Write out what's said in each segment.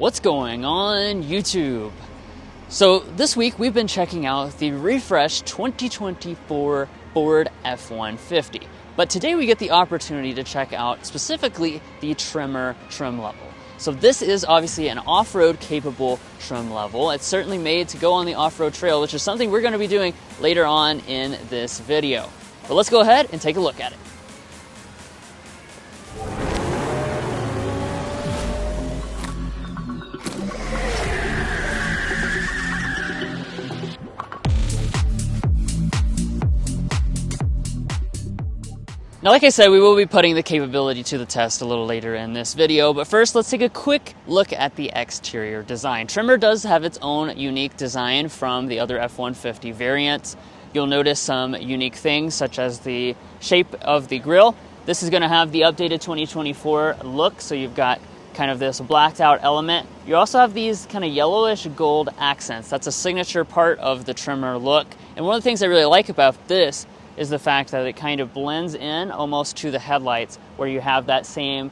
What's going on YouTube? So this week we've been checking out the refreshed 2024 Ford F-150. But today we get the opportunity to check out specifically the Tremor trim level. So this is obviously an off-road capable trim level. It's certainly made to go on the off-road trail, which is something we're going to be doing later on in this video. But let's go ahead and take a look at it. Now, like I said, we will be putting the capability to the test a little later in this video, but first let's take a quick look at the exterior design. Tremor does have its own unique design from the other F-150 variants. You'll notice some unique things such as the shape of the grille. This is going to have the updated 2024 look, so you've got kind of this blacked out element. You also have these kind of yellowish gold accents. That's a signature part of the Tremor look. And one of the things I really like about this is the fact that it kind of blends in almost to the headlights, where you have that same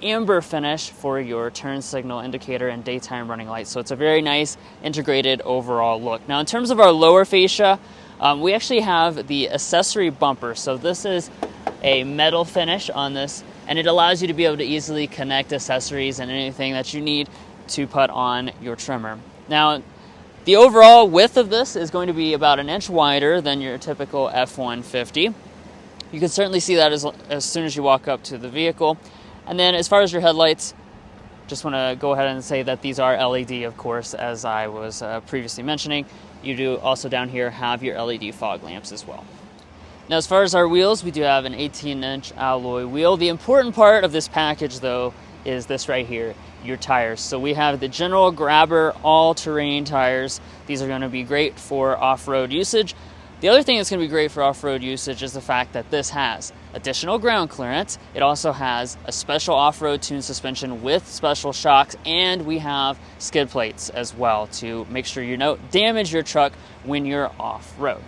amber finish for your turn signal indicator and daytime running lights. So it's a very nice integrated overall look. Now in terms of our lower fascia, we actually have the accessory bumper. So this is a metal finish on this, and it allows you to be able to easily connect accessories and anything that you need to put on your Tremor. Now, the overall width of this is going to be about an inch wider than your typical F-150. You can certainly see that as soon as you walk up to the vehicle. And then as far as your headlights, just want to go ahead and say that these are LED, of course, as I was previously mentioning. You do also down here have your LED fog lamps as well. Now, as far as our wheels, we do have an 18-inch alloy wheel. The important part of this package, though, is this right here, your tires. So we have the General Grabber all-terrain tires. These are going to be great for off-road usage. The other thing that's going to be great for off-road usage is the fact that this has additional ground clearance. It also has a special off-road tuned suspension with special shocks, and we have skid plates as well to make sure you don't damage your truck when you're off-road.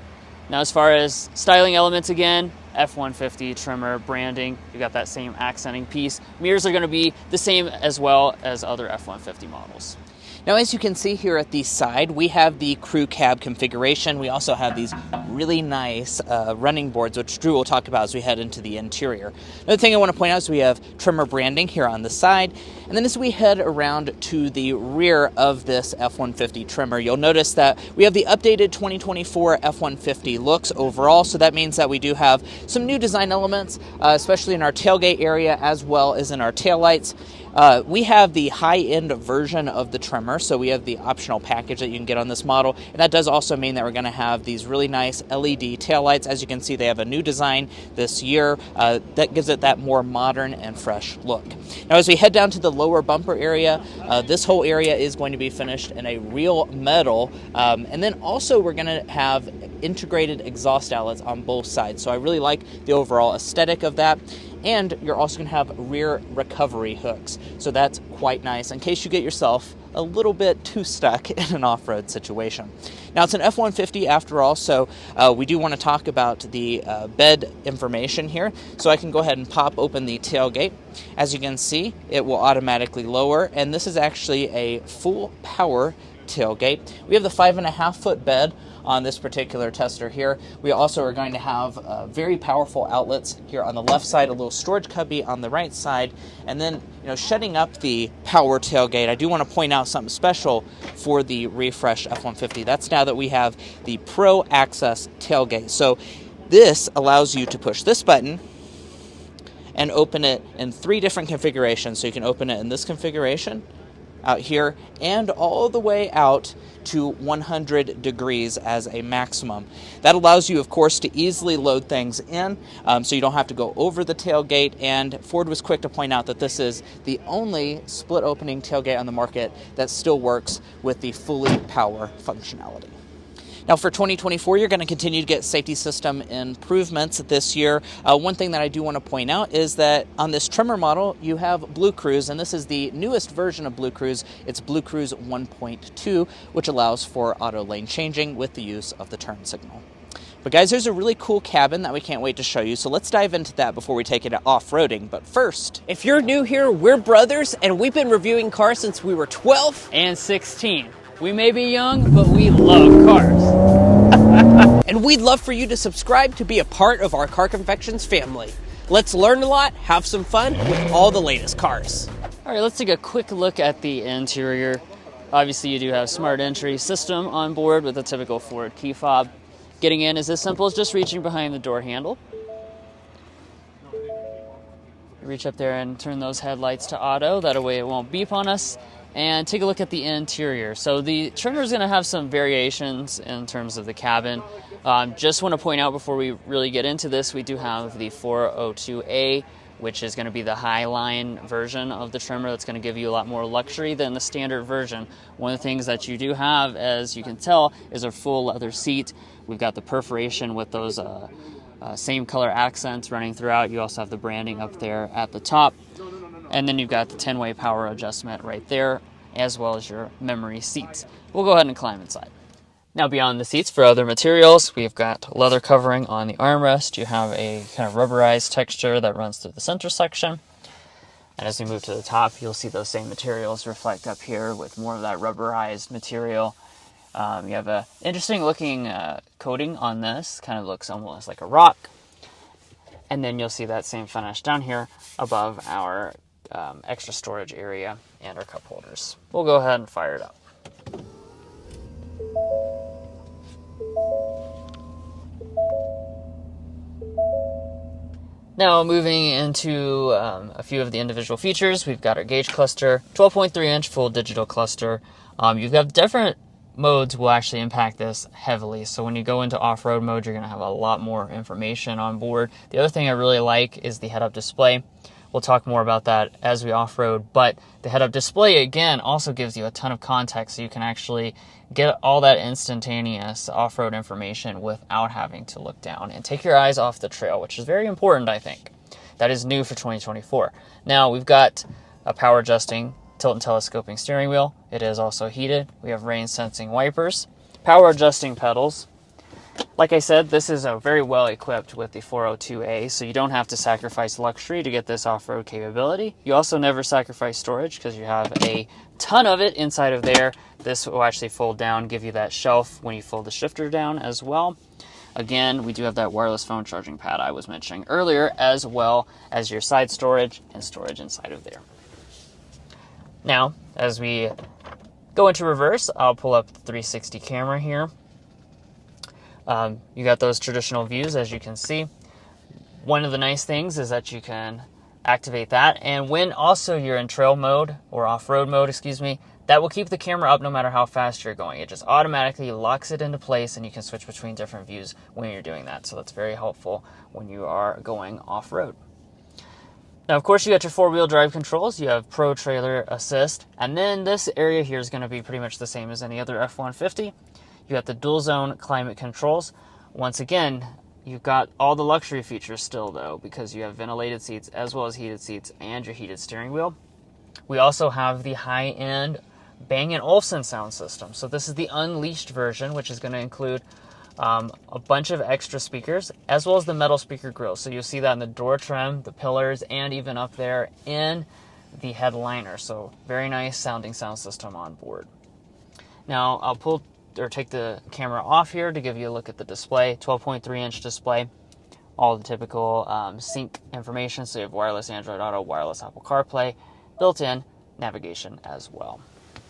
Now, as far as styling elements, again, F-150 Tremor branding, you got that same accenting piece. Mirrors are going to be the same as well as other F-150 models. Now, as you can see here at the side, we have the crew cab configuration. We also have these really nice running boards, which Drew will talk about as we head into the interior. Another thing I want to point out is we have Tremor branding here on the side. And then as we head around to the rear of this F-150 Tremor, you'll notice that we have the updated 2024 F-150 looks overall. So that means that we do have some new design elements, especially in our tailgate area as well as in our taillights. We have the high-end version of the Tremor, so we have the optional package that you can get on this model, and that does also mean that we're going to have these really nice LED taillights. As you can see, they have a new design this year that gives it that more modern and fresh look. Now, as we head down to the lower bumper area, this whole area is going to be finished in a real metal, and then also we're going to have integrated exhaust outlets on both sides, so I really like the overall aesthetic of that. And you're also going to have rear recovery hooks. So that's quite nice in case you get yourself a little bit too stuck in an off-road situation. Now, it's an F-150 after all, so we do want to talk about the bed information here. So I can go ahead and pop open the tailgate. As you can see, it will automatically lower, and this is actually a full power tailgate. We have the 5.5-foot bed on this particular tester here. We also are going to have very powerful outlets here on the left side, a little storage cubby on the right side, and then, shutting up the power tailgate, I do want to point out something special for the refreshed F-150. That's now that we have the Pro Access tailgate. So this allows you to push this button and open it in 3 different configurations. So you can open it in this configuration, out here, and all the way out to 100 degrees as a maximum. That allows you, of course, to easily load things in, so you don't have to go over the tailgate, and Ford was quick to point out that this is the only split opening tailgate on the market that still works with the fully power functionality. Now for 2024, you're going to continue to get safety system improvements this year. One thing that I do want to point out is that on this Tremor model, you have Blue Cruise, and this is the newest version of Blue Cruise. It's Blue Cruise 1.2, which allows for auto lane changing with the use of the turn signal. But guys, there's a really cool cabin that we can't wait to show you, so let's dive into that before we take it off-roading. But first, if you're new here, we're brothers, and we've been reviewing cars since we were 12 and 16. We may be young, but we love cars. And we'd love for you to subscribe to be a part of our Car Confections family. Let's learn a lot, have some fun with all the latest cars. All right, let's take a quick look at the interior. Obviously, you do have smart entry system on board with a typical Ford key fob. Getting in is as simple as just reaching behind the door handle. Reach up there and turn those headlights to auto. That way it won't beep on us. And take a look at the interior. So the Tremor is going to have some variations in terms of the cabin. Just want to point out before we really get into this, we do have the 402A, which is going to be the high-line version of the Tremor that's going to give you a lot more luxury than the standard version. One of the things that you do have, as you can tell, is a full leather seat. We've got the perforation with those same color accents running throughout. You also have the branding up there at the top. And then you've got the 10-way power adjustment right there, as well as your memory seats. We'll go ahead and climb inside. Now, beyond the seats, for other materials, we've got leather covering on the armrest. You have a kind of rubberized texture that runs through the center section. And as we move to the top, you'll see those same materials reflect up here with more of that rubberized material. You have an interesting looking coating on this, kind of looks almost like a rock. And then you'll see that same finish down here above our extra storage area and our cup holders. We'll go ahead and fire it up. Now moving into a few of the individual features, we've got our gauge cluster, 12.3-inch full digital cluster. You've got different modes will actually impact this heavily. So when you go into off-road mode, you're going to have a lot more information on board. The other thing I really like is the head-up display. We'll talk more about that as we off-road, but the head-up display, again, also gives you a ton of context, so you can actually get all that instantaneous off-road information without having to look down and take your eyes off the trail, which is very important, I think. That is new for 2024. Now, we've got a power-adjusting tilt and telescoping steering wheel. It is also heated. We have rain-sensing wipers, power-adjusting pedals. Like I said, this is very well equipped with the 402A, so you don't have to sacrifice luxury to get this off-road capability. You also never sacrifice storage because you have a ton of it inside of there. This will actually fold down, give you that shelf when you fold the shifter down as well. Again, we do have that wireless phone charging pad I was mentioning earlier, as well as your side storage and storage inside of there. Now, as we go into reverse, I'll pull up the 360 camera here. You got those traditional views, as you can see. One of the nice things is that you can activate that, and when also you're in trail mode, or off-road mode, excuse me, that will keep the camera up no matter how fast you're going. It just automatically locks it into place, and you can switch between different views when you're doing that, so that's very helpful when you are going off-road. Now, of course, you got your four-wheel drive controls. You have Pro Trailer Assist, and then this area here is going to be pretty much the same as any other F-150. You got the dual zone climate controls. Once again, you've got all the luxury features still, though, because you have ventilated seats as well as heated seats and your heated steering wheel. We also have the high-end Bang & Olufsen sound system. So this is the unleashed version, which is going to include a bunch of extra speakers, as well as the metal speaker grill. So you'll see that in the door trim, the pillars, and even up there in the headliner. So very nice sounding sound system on board. Now I'll take the camera off here to give you a look at the display. 12.3-inch display, all the typical sync information. So you have wireless Android Auto, wireless Apple CarPlay, built-in navigation as well.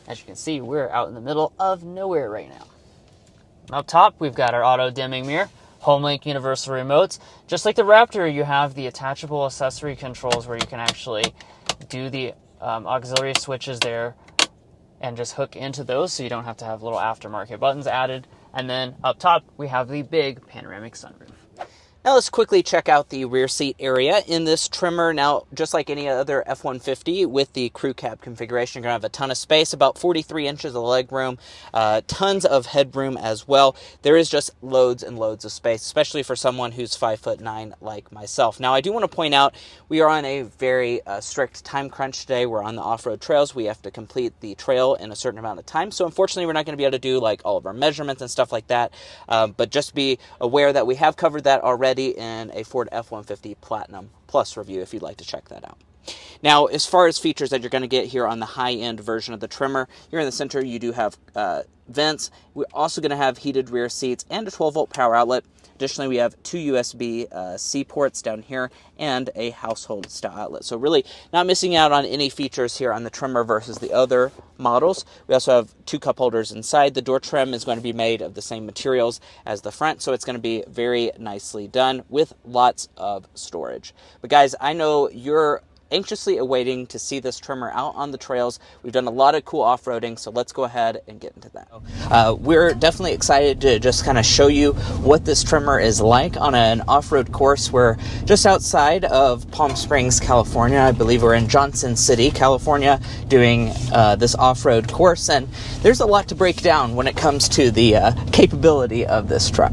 As you can see, we're out in the middle of nowhere right now. Up top, we've got our auto dimming mirror, HomeLink universal remotes. Just like the Raptor, you have the attachable accessory controls where you can actually do the auxiliary switches there and just hook into those, so you don't have to have little aftermarket buttons added. And then up top, we have the big panoramic sunroof. Now let's quickly check out the rear seat area. In this Tremor, now just like any other F-150 with the crew cab configuration, you're going to have a ton of space, about 43 inches of leg room, tons of headroom as well. There is just loads and loads of space, especially for someone who's 5'9" like myself. Now I do want to point out we are on a very strict time crunch today. We're on the off-road trails. We have to complete the trail in a certain amount of time. So unfortunately, we're not going to be able to do like all of our measurements and stuff like that. But just be aware that we have covered that already in a Ford F-150 Platinum Plus review if you'd like to check that out. Now, as far as features that you're going to get here on the high-end version of the Tremor, here in the center you do have vents. We're also going to have heated rear seats and a 12-volt power outlet. Additionally, we have two USB-C ports down here and a household-style outlet. So really not missing out on any features here on the Tremor versus the other models. We also have two cup holders inside. The door trim is going to be made of the same materials as the front, so it's going to be very nicely done with lots of storage. But guys, I know you're anxiously awaiting to see this Tremor out on the trails. We've done a lot of cool off-roading, so let's go ahead and get into that. We're definitely excited to just kind of show you what this Tremor is like on an off-road course. We're just outside of Palm Springs, California. I believe we're in Johnson City, California, doing this off-road course, and there's a lot to break down when it comes to the capability of this truck.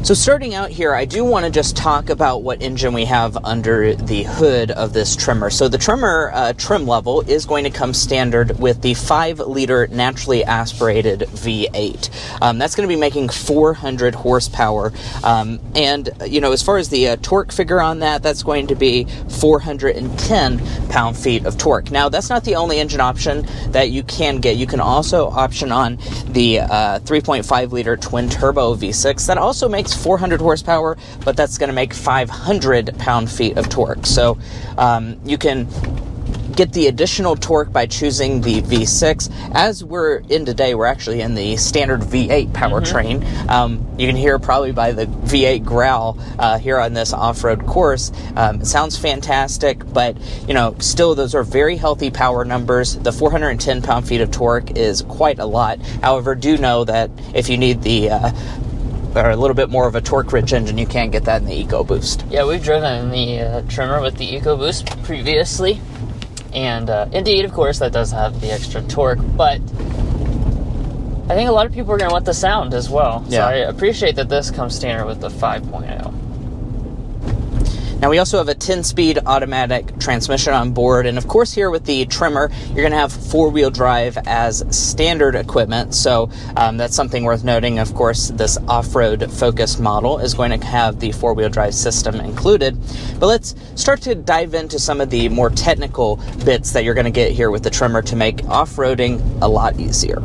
So starting out here, I do want to just talk about what engine we have under the hood of this Tremor. So the Tremor trim level is going to come standard with the 5-liter naturally aspirated V8. That's going to be making 400 horsepower. And, you know, as far as the torque figure on that, that's going to be 410 pound-feet of torque. Now, that's not the only engine option that you can get. You can also option on the 3.5-liter twin-turbo V6. That also makes 400 horsepower, but that's going to make 500 pound-feet of torque. So you can get the additional torque by choosing the V6. As we're in today, we're actually in the standard V8 powertrain. You can hear probably by the V8 growl here on this off-road course. It sounds fantastic, but you know, still those are very healthy power numbers. The 410 pound-feet of torque is quite a lot. However, do know that if you need the or a little bit more of a torque-rich engine, you can get that in the EcoBoost. Yeah, we've driven the Tremor with the EcoBoost previously, and indeed, of course, that does have the extra torque, but I think a lot of people are going to want the sound as well. Yeah. So I appreciate that this comes standard with the 5.0. Now, we also have a 10-speed automatic transmission on board, and of course here with the Tremor, you're going to have 4-wheel drive as standard equipment, so that's something worth noting. Of course, this off-road focused model is going to have the 4-wheel drive system included. But let's start to dive into some of the more technical bits that you're going to get here with the Tremor to make off-roading a lot easier.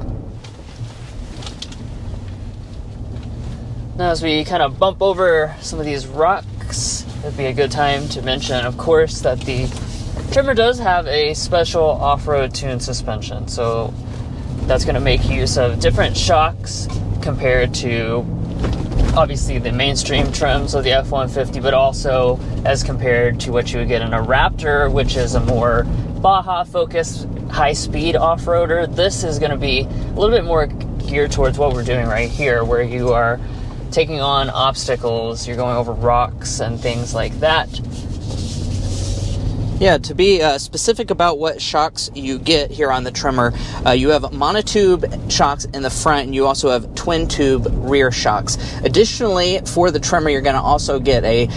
Now, as we kind of bump over some of these rocks, it'd be a good time to mention, of course, that the Tremor does have a special off-road tuned suspension. So that's going to make use of different shocks compared to, obviously, the mainstream trims of the F-150, but also as compared to what you would get in a Raptor, which is a more Baja-focused, high-speed off-roader. This is going to be a little bit more geared towards what we're doing right here, where you are taking on obstacles, you're going over rocks and things like that. Yeah, to be specific about what shocks you get here on the Tremor, you have monotube shocks in the front, and you also have twin-tube rear shocks. Additionally, for the Tremor, you're going to also get a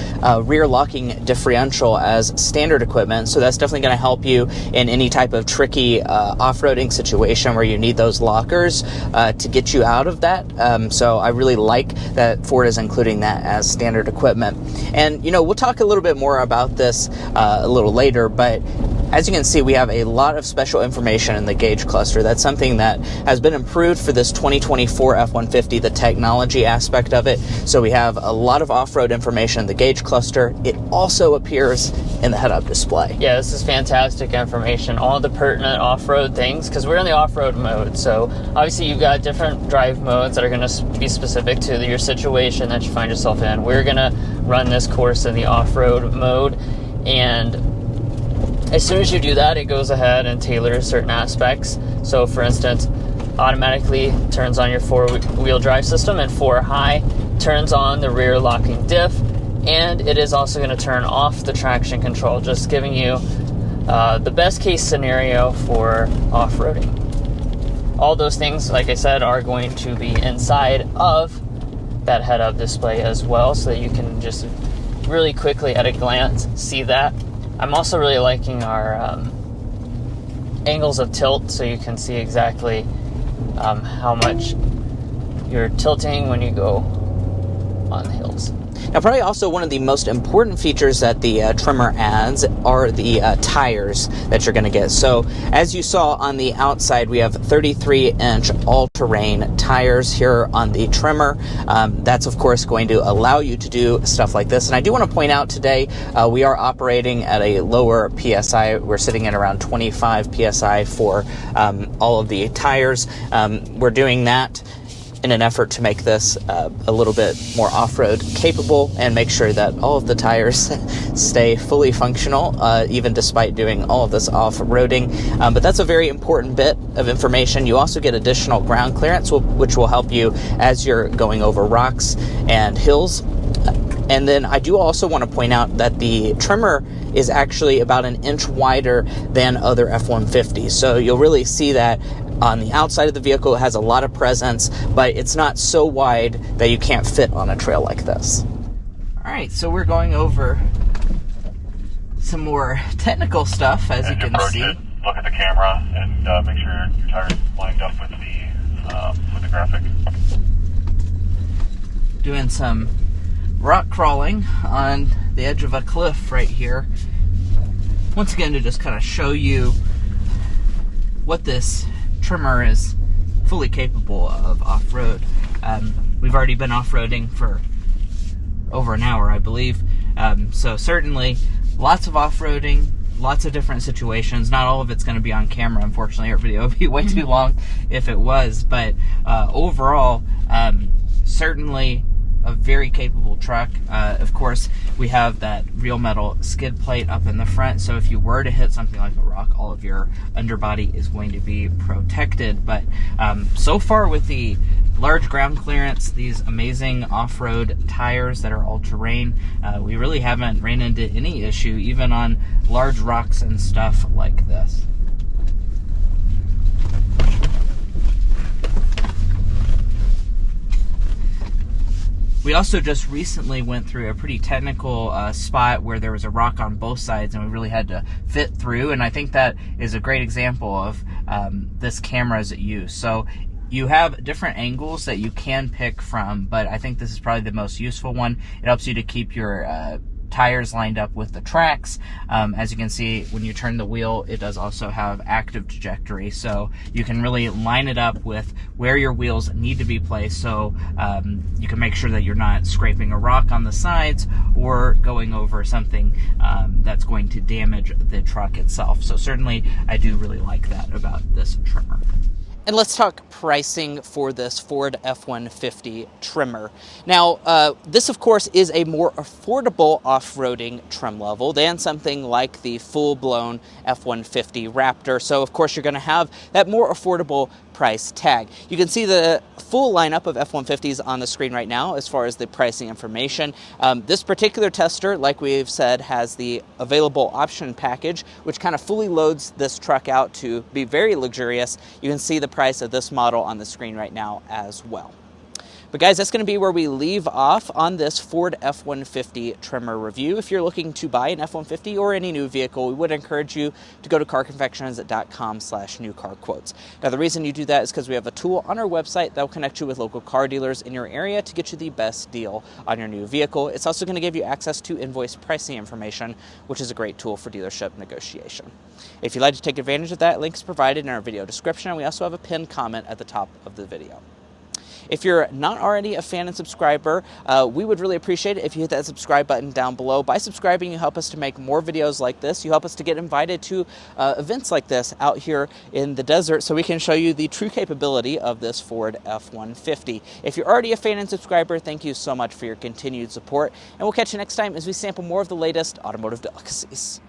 rear locking differential as standard equipment, so that's definitely going to help you in any type of tricky off-roading situation where you need those lockers to get you out of that. So I really like that Ford is including that as standard equipment. And, you know, we'll talk a little bit more about this a little later, but as you can see, we have a lot of special information in the gauge cluster. That's something that has been improved for this 2024 F-150, the technology aspect of it. So we have a lot of off-road information in the gauge cluster. It also appears in the head-up display. Yeah, this is fantastic information. All the pertinent off-road things, because we're in the off-road mode. So obviously you've got different drive modes that are going to be specific to your situation that you find yourself in. We're going to run this course in the off-road mode, and as soon as you do that, it goes ahead and tailors certain aspects. So, for instance, automatically turns on your 4-wheel drive system, and 4 high turns on the rear locking diff, and it is also going to turn off the traction control, just giving you the best case scenario for off-roading. All those things, like I said, are going to be inside of that head-up display as well, so that you can just really quickly at a glance see that. I'm also really liking our angles of tilt, so you can see exactly how much you're tilting when you go on the hills. Now, probably also one of the most important features that the Tremor adds are the tires that you're going to get. So, as you saw on the outside, we have 33-inch all-terrain tires here on the Tremor. That's, of course, going to allow you to do stuff like this. And I do want to point out today, we are operating at a lower PSI. We're sitting at around 25 PSI for all of the tires. We're doing that in an effort to make this a little bit more off-road capable and make sure that all of the tires stay fully functional, even despite doing all of this off-roading. But that's a very important bit of information. You also get additional ground clearance, which will help you as you're going over rocks and hills. And then I do also want to point out that the Tremor is actually about an inch wider than other F-150s. So you'll really see that on the outside of the vehicle. It has a lot of presence, but it's not so wide that you can't fit on a trail like this. All right, so we're going over some more technical stuff, as you can see. Look at the camera and make sure your tires lined up with the graphic. Doing some rock crawling on the edge of a cliff right here. Once again, to just kind of show you what this Tremor is fully capable of off-road. We've already been off-roading for over an hour, I believe. So certainly lots of off-roading, lots of different situations. Not all of it's going to be on camera, unfortunately. Our video would be way too long if it was. But overall, certainly a very capable truck. Of course, we have that real metal skid plate up in the front, so if you were to hit something like a rock, all of your underbody is going to be protected. But so far, with the large ground clearance, these amazing off-road tires that are all-terrain, we really haven't ran into any issue, even on large rocks and stuff like this. We also just recently went through a pretty technical spot where there was a rock on both sides and we really had to fit through, and I think that is a great example of this camera's use. So you have different angles that you can pick from, but I think this is probably the most useful one. It helps you to keep your tires lined up with the tracks. As you can see, when you turn the wheel, it does also have active trajectory, so you can really line it up with where your wheels need to be placed, so you can make sure that you're not scraping a rock on the sides or going over something that's going to damage the truck itself. So certainly I do really like that about this Tremor. And let's talk pricing for this Ford F-150 Tremor. Now, this, of course, is a more affordable off-roading trim level than something like the full-blown F-150 Raptor. So, of course, you're going to have that more affordable price tag. You can see the full lineup of F-150s on the screen right now as far as the pricing information. This particular tester, like we've said, has the available option package, which kind of fully loads this truck out to be very luxurious. You can see the price of this model on the screen right now as well. But guys, that's going to be where we leave off on this Ford F-150 Tremor review. If you're looking to buy an F-150 or any new vehicle, we would encourage you to go to carconfections.com/newcarquotes. Now, the reason you do that is because we have a tool on our website that will connect you with local car dealers in your area to get you the best deal on your new vehicle. It's also going to give you access to invoice pricing information, which is a great tool for dealership negotiation. If you'd like to take advantage of that, link is provided in our video description, and we also have a pinned comment at the top of the video. If you're not already a fan and subscriber, we would really appreciate it if you hit that subscribe button down below. By subscribing, you help us to make more videos like this. You help us to get invited to events like this out here in the desert so we can show you the true capability of this Ford F-150. If you're already a fan and subscriber, thank you so much for your continued support, and we'll catch you next time as we sample more of the latest automotive delicacies.